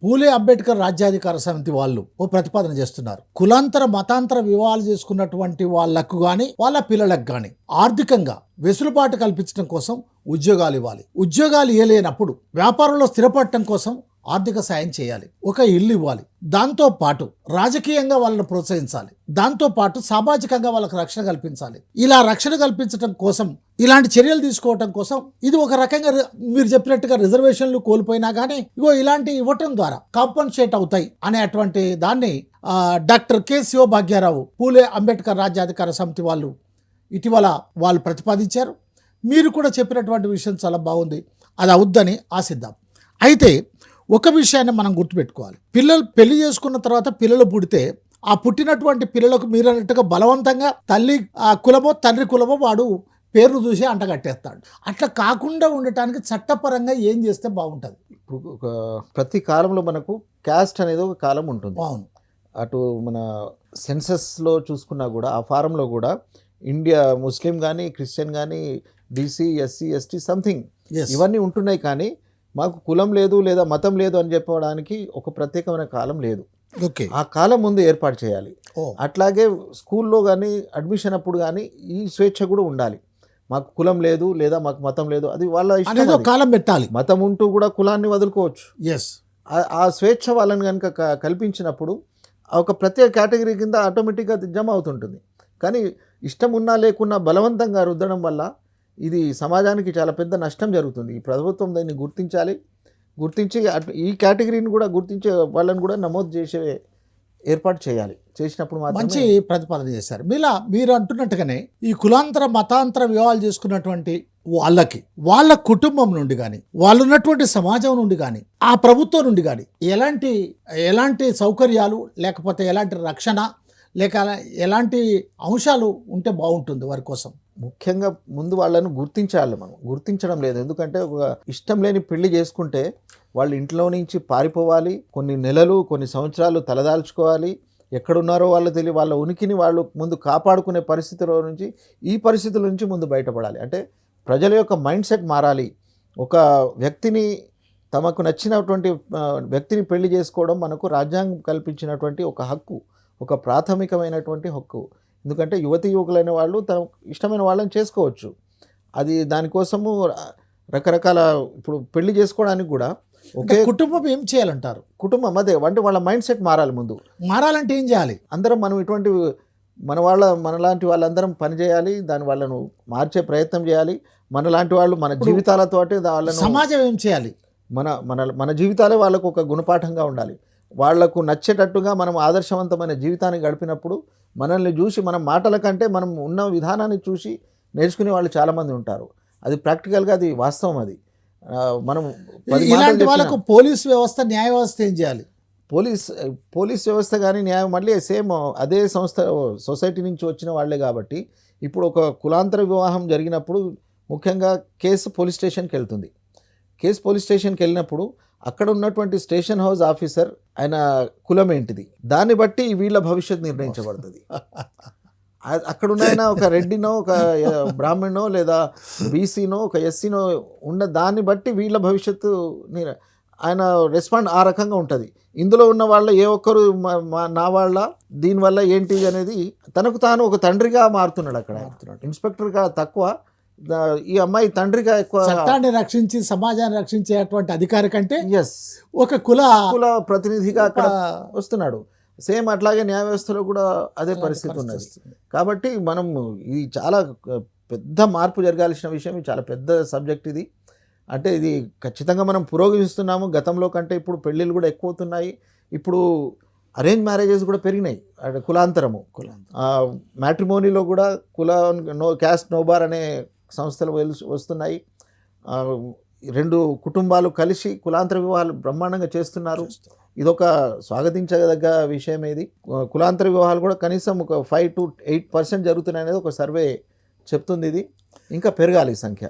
పూలే అంబేద్కర్ రాజ్యాధికార సమితి వాళ్ళు ఓ ప్రతిపాదన చేస్తున్నారు. కులాంతర మతాంతర వివాహాలు చేసుకున్నటువంటి వాళ్లకు గాని వాళ్ళ పిల్లలకు గాని ఆర్థికంగా వెసులుబాటు కల్పించడం కోసం ఉద్యోగాలు ఇవ్వాలి. ఉద్యోగాలు ఇవ్వలేనప్పుడు వ్యాపారంలో స్థిరపడటం కోసం ఆర్థిక సాయం చేయాలి. ఒక ఇల్లు ఇవ్వాలి. దాంతో పాటు రాజకీయంగా వాళ్ళని ప్రోత్సహించాలి. దాంతో పాటు సామాజికంగా వాళ్ళకి రక్షణ కల్పించాలి. ఇలా రక్షణ కల్పించడం కోసం ఇలాంటి చర్యలు తీసుకోవటం కోసం ఇది ఒక రకంగా మీరు చెప్పినట్టుగా రిజర్వేషన్లు కోల్పోయినా కానీ ఇగో ఇలాంటి ఇవ్వటం ద్వారా కాంపన్సేట్ అవుతాయి అనేటువంటి దాన్ని డాక్టర్ కె శివభాగ్యారావు పూలే అంబేద్కర్ రాజ్యాధికార సమితి వాళ్ళు ఇటీవల వాళ్ళు ప్రతిపాదించారు. మీరు కూడా చెప్పినటువంటి విషయం చాలా బాగుంది. అది అవుద్దని ఆశిద్దాం. అయితే ఒక విషయాన్ని మనం గుర్తుపెట్టుకోవాలి. పిల్లలు పెళ్లి చేసుకున్న తర్వాత పిల్లలు పుడితే ఆ పుట్టినటువంటి పిల్లలకు మీరు అన్నట్టుగా బలవంతంగా తల్లి కులమో తండ్రి కులమో వాడు పేరు చూసి అంటగట్టేస్తాడు. అట్లా కాకుండా ఉండటానికి చట్టపరంగా ఏం చేస్తే బాగుంటుంది? ఇప్పుడు ప్రతి కాలంలో మనకు క్యాస్ట్ అనేది ఒక కాలం ఉంటుంది. అవును. అటు మన సెన్సస్లో చూసుకున్నా కూడా ఆ ఫారంలో కూడా ఇండియా ముస్లిం కానీ క్రిస్టియన్ కానీ బీసీ ఎస్సీ ఎస్టీ సంథింగ్ ఇవన్నీ ఉంటున్నాయి. కానీ మాకు కులం లేదు లేదా మతం లేదు అని చెప్పడానికి ఒక ప్రత్యేకమైన కాలం లేదు. ఆ కాలం ముందు ఏర్పాటు చేయాలి. అట్లాగే స్కూల్లో కానీ అడ్మిషన్ అప్పుడు కానీ ఈ స్వేచ్ఛ కూడా ఉండాలి. మాకు కులం లేదు లేదా మాకు మతం లేదు, అది వాళ్ళ ఇష్టం. కాలం పెట్టాలి. మతం ఉంటూ కూడా కులాన్ని వదులుకోవచ్చు. ఎస్, ఆ స్వేచ్ఛ వాళ్ళని కనుక కల్పించినప్పుడు ఒక ప్రత్యేక కేటగిరీ కింద ఆటోమేటిక్గా జమ అవుతుంటుంది. కానీ ఇష్టం ఉన్నా లేకున్నా బలవంతంగా రుద్దడం వల్ల ఇది సమాజానికి చాలా పెద్ద నష్టం జరుగుతుంది. ఈ ప్రభుత్వం దాన్ని గుర్తించి ఈ కేటగిరీని కూడా గుర్తించే వాళ్ళని కూడా నమోదు చేసే ఏర్పాటు చేయాలి. చేసినప్పుడు మంచి ప్రతిపాదన చేశారు. మీరు అంటున్నట్టుగానే ఈ కులాంతర మతాంతర వివాహాలు చేసుకున్నటువంటి వాళ్ళకి వాళ్ళ కుటుంబం నుండి కానీ వాళ్ళు ఉన్నటువంటి సమాజం నుండి కానీ ఆ ప్రభుత్వం నుండి కానీ ఎలాంటి సౌకర్యాలు లేకపోతే ఎలాంటి రక్షణ లేక ఎలాంటి అంశాలు ఉంటే బాగుంటుంది వారి కోసం? ముఖ్యంగా ముందు వాళ్ళను గుర్తించాలి. మనం గుర్తించడం లేదు. ఎందుకంటే ఒక ఇష్టం లేని పెళ్లి చేసుకుంటే వాళ్ళు ఇంట్లో నుంచి పారిపోవాలి. కొన్ని నెలలు కొన్ని సంవత్సరాలు తలదాల్చుకోవాలి. ఎక్కడున్నారో వాళ్ళు తెలియ వాళ్ళ ఉనికిని వాళ్ళు ముందు కాపాడుకునే పరిస్థితుల నుంచి ఈ పరిస్థితుల నుంచి ముందు బయటపడాలి. అంటే ప్రజల యొక్క మైండ్ సెట్ మారాలి. ఒక వ్యక్తిని తమకు నచ్చినటువంటి వ్యక్తిని పెళ్లి చేసుకోవడం మనకు రాజ్యాంగం కల్పించినటువంటి ఒక హక్కు, ఒక ప్రాథమికమైనటువంటి హక్కు. ఎందుకంటే యువతి యువకులైన వాళ్ళు తమ ఇష్టమైన వాళ్ళని చేసుకోవచ్చు. అది దానికోసము రకరకాల ఇప్పుడు పెళ్లి చేసుకోవడానికి కూడా ఒకే కుటుంబం ఏం చేయాలంటారు? కుటుంబం అదే అంటే వాళ్ళ మైండ్ సెట్ మారాలి. ముందు మారాలంటే ఏం చేయాలి? అందరం మనం ఇటువంటి మనలాంటి వాళ్ళందరం పనిచేయాలి. దాని వాళ్ళను మార్చే ప్రయత్నం చేయాలి. మనలాంటి వాళ్ళు మన జీవితాలతో వాళ్ళను సమాజం ఏం చేయాలి? మన జీవితాలే వాళ్ళకు ఒక గుణపాఠంగా ఉండాలి. వాళ్లకు నచ్చేటట్టుగా మనం ఆదర్శవంతమైన జీవితాన్ని గడిపినప్పుడు మనల్ని చూసి మన మాటల కంటే మనం ఉన్న విధానాన్ని చూసి నేర్చుకునే వాళ్ళు చాలామంది ఉంటారు. అది ప్రాక్టికల్గా అది వాస్తవం. అది మనం ఇలాంటి వాళ్ళకు పోలీస్ వ్యవస్థ న్యాయ వ్యవస్థ ఏం చేయాలి? పోలీస్ వ్యవస్థ కానీ న్యాయం మళ్ళీ సేమ్ అదే సొసైటీ నుంచి వచ్చిన వాళ్ళే కాబట్టి ఇప్పుడు ఒక కులాంతర వివాహం జరిగినప్పుడు ముఖ్యంగా కేసు పోలీస్ స్టేషన్కి వెళ్తుంది. పోలీస్ స్టేషన్కి వెళ్ళినప్పుడు అక్కడ ఉన్నటువంటి స్టేషన్ హౌస్ ఆఫీసర్ ఆయన కులం ఏంటిది దాన్ని బట్టి వీళ్ళ భవిష్యత్తు నిర్ణయించబడుతుంది. అక్కడున్న ఒక రెడ్డినో ఒక బ్రాహ్మణో లేదా బీసీనో ఒక ఎస్సీనో ఉన్న దాన్ని బట్టి వీళ్ళ భవిష్యత్తు ఆయన రెస్పాండ్ ఆ రకంగా ఉంటుంది. ఇందులో ఉన్న వాళ్ళ ఏ ఒక్కరు నా వాళ్ళ దీనివల్ల ఏంటి అనేది తనకు తాను ఒక తండ్రిగా మారుతున్నాడు. అక్కడ ఇన్స్పెక్టర్గా తక్కువ, ఈ అమ్మాయి తండ్రిగా ఎక్కువ. చట్టాన్ని రక్షించి సమాజాన్ని రక్షించేటువంటి అధికారి కంటే ఒక కుల ప్రతినిధిగా అక్కడ వస్తున్నాడు. సేమ్ అట్లాగే న్యాయ వ్యవస్థలో కూడా అదే పరిస్థితి ఉన్నది. కాబట్టి మనం ఇది చాలా పెద్ద మార్పు జరగాల్సిన విషయం. ఇది చాలా పెద్ద సబ్జెక్ట్ ఇది. అంటే ఇది ఖచ్చితంగా మనం పురోగమిస్తున్నాము. గతంలో కంటే ఇప్పుడు పెళ్ళిళ్ళు కూడా ఎక్కువ అవుతున్నాయి. ఇప్పుడు అరేంజ్ మ్యారేజెస్ కూడా పెరిగినాయి. కులాంతరము మ్యాట్రిమోనీలో కూడా క్యాస్ట్ నో బార్ అనే సంస్థలు వస్తున్నాయి. రెండు కుటుంబాలు కలిసి కులాంతర వివాహాలు బ్రహ్మాండంగా చేస్తున్నారు. ఇదొక స్వాగతించదగ్గ విషయం. ఇది కులాంతర వివాహాలు కూడా కనీసం ఒక 5 to 8% జరుగుతున్నాయి అనేది ఒక సర్వే చెప్తుంది. ఇది ఇంకా పెరగాలి ఈ సంఖ్య.